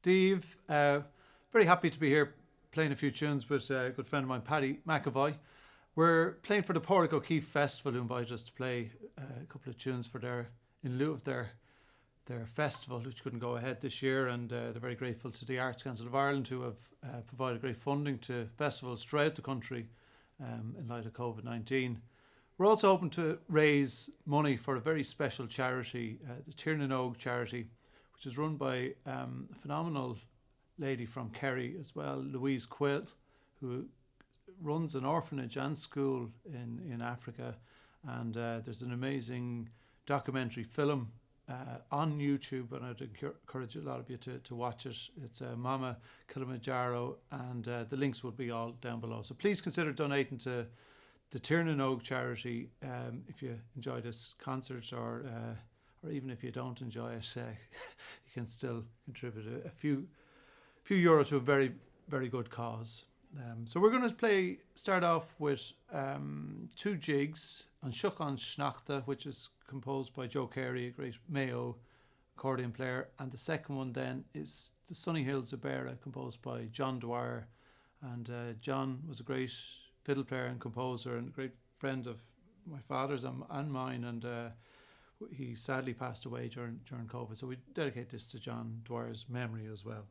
Steve. Very happy to be here playing a few tunes with a good friend of mine, Paddy McEvoy. We're playing for the Portico Keeffe Festival, who invited us to play a couple of tunes for in lieu of their festival, which couldn't go ahead this year, and they're very grateful to the Arts Council of Ireland, who have provided great funding to festivals throughout the country in light of COVID-19. We're also hoping to raise money for a very special charity, the Tiernan Og charity, which is run by a phenomenal lady from Kerry as well, Louise Quill, who runs an orphanage and school in Africa. And there's an amazing documentary film on YouTube, and I'd encourage a lot of you to watch it. It's Mama Kilimanjaro, and the links will be all down below. So please consider donating to the Tiernan Og charity if you enjoy this concert, or even if you don't enjoy it, you can still contribute a few euro to a very, very good cause. So we're going to start off with two jigs on Shuck on Schnachte, which is composed by Joe Carey, a great Mayo accordion player, and the second one then is the Sunny Hills of Beara, composed by John Dwyer. And John was a great fiddle player and composer and a great friend of my father's and mine, and he sadly passed away during COVID, so we dedicate this to John Dwyer's memory as well.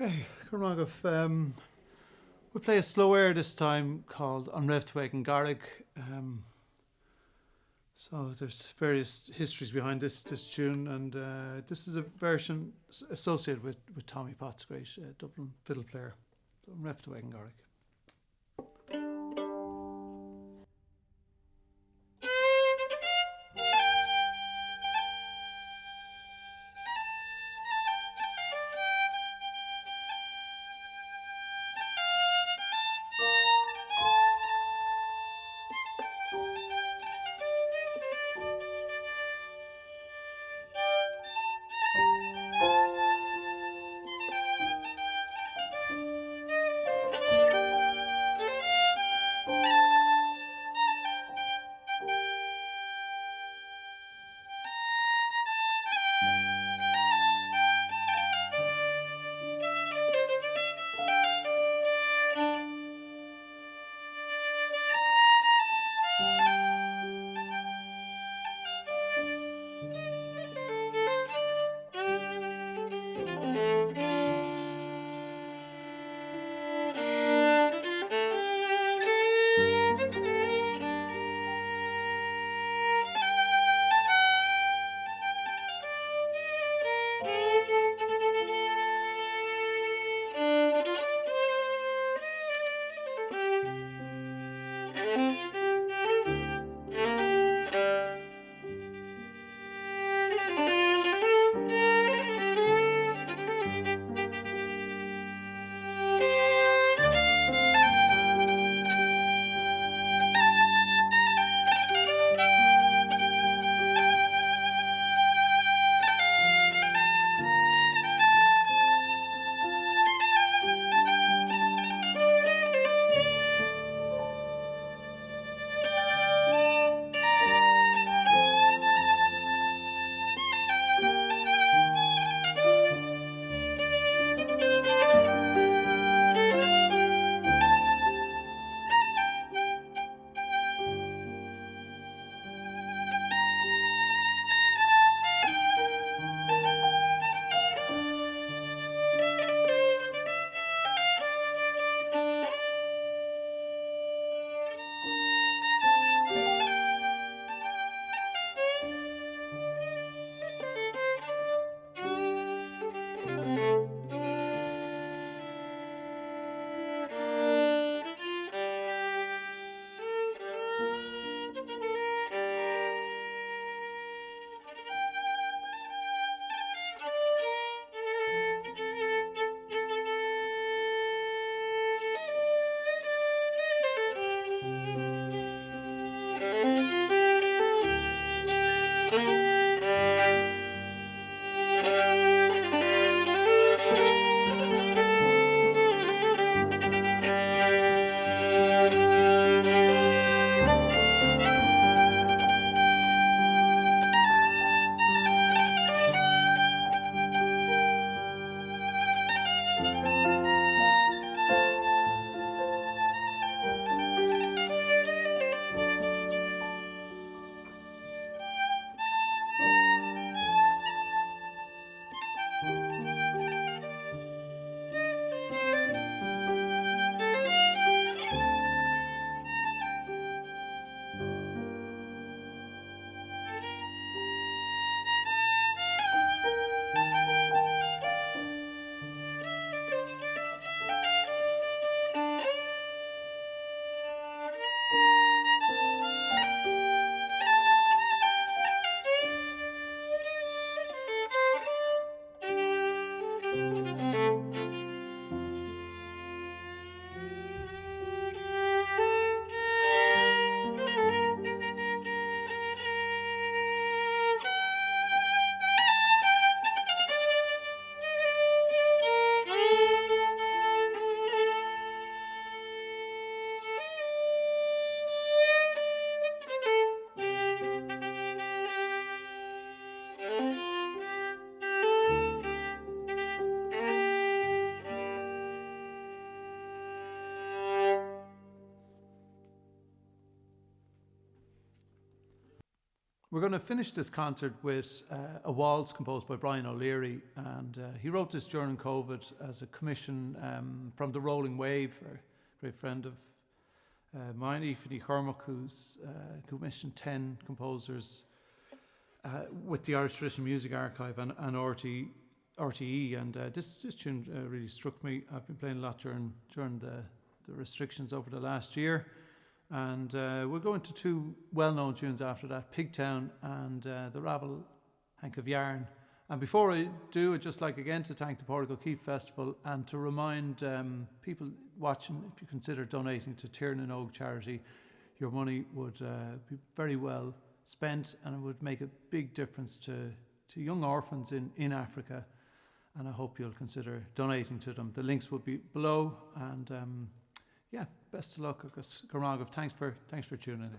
Okay, Cormagov. We'll play a slow air this time called An Raibh Tuaig Garrig. So there's various histories behind this tune, and this is a version associated with Tommy Potts, great Dublin fiddle player. So An Raibh Tuaig Garrig. we're going to finish this concert with a waltz composed by Brian O'Leary, and he wrote this during COVID as a commission from the Rolling Wave, a great friend of mine, Aoife Cormac, who's commissioned 10 composers with the Irish Traditional Music Archive and RTE, and this tune really struck me. I've been playing a lot during the restrictions over the last year, and we'll go into two well-known tunes after that, Pigtown and the Ravel Hank of Yarn. And before I do, I'd just like again to thank the Portico Keeffe Festival and to remind people watching, if you consider donating to Tiernan Og charity, your money would be very well spent, and it would make a big difference to young orphans in Africa, and I hope you'll consider donating to them. The links will be below, and best of luck. Thanks for tuning in.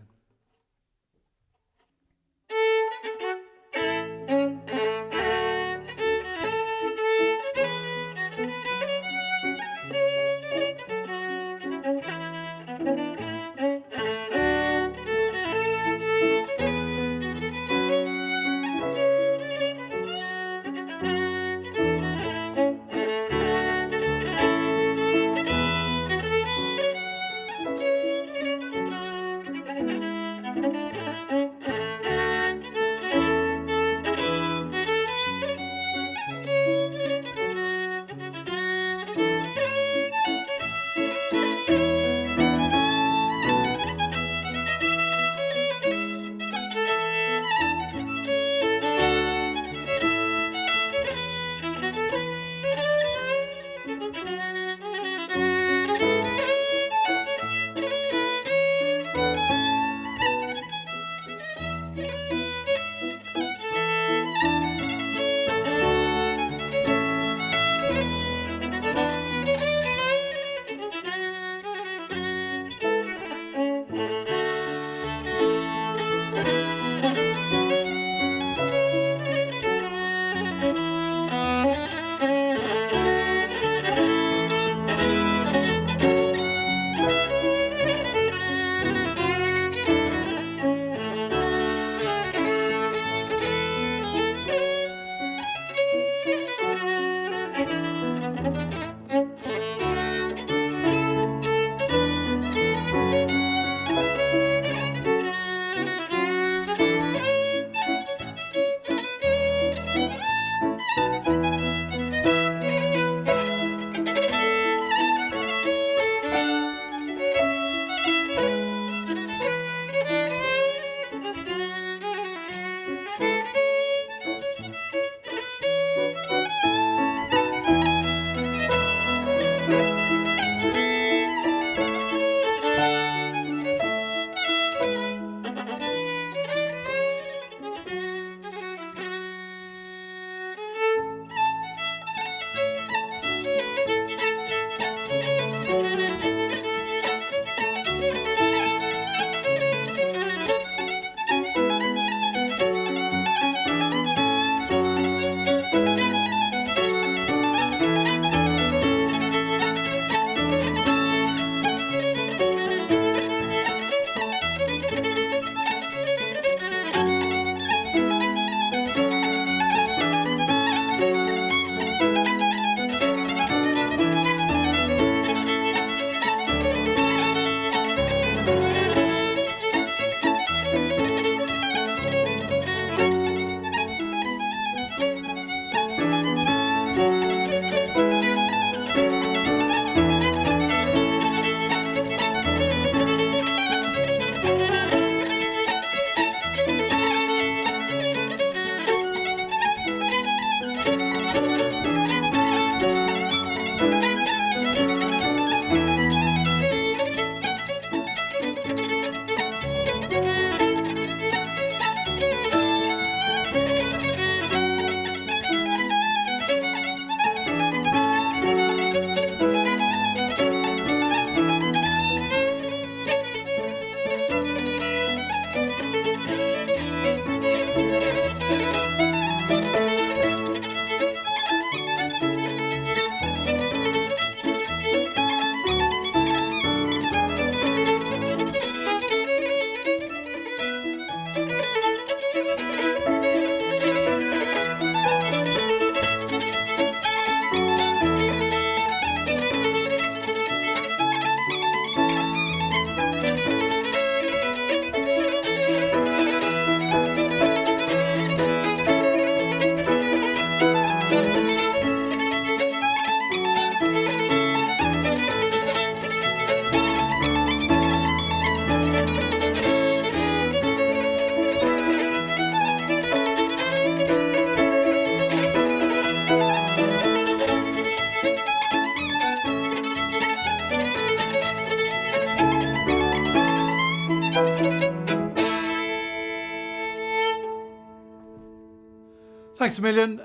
Thanks a million.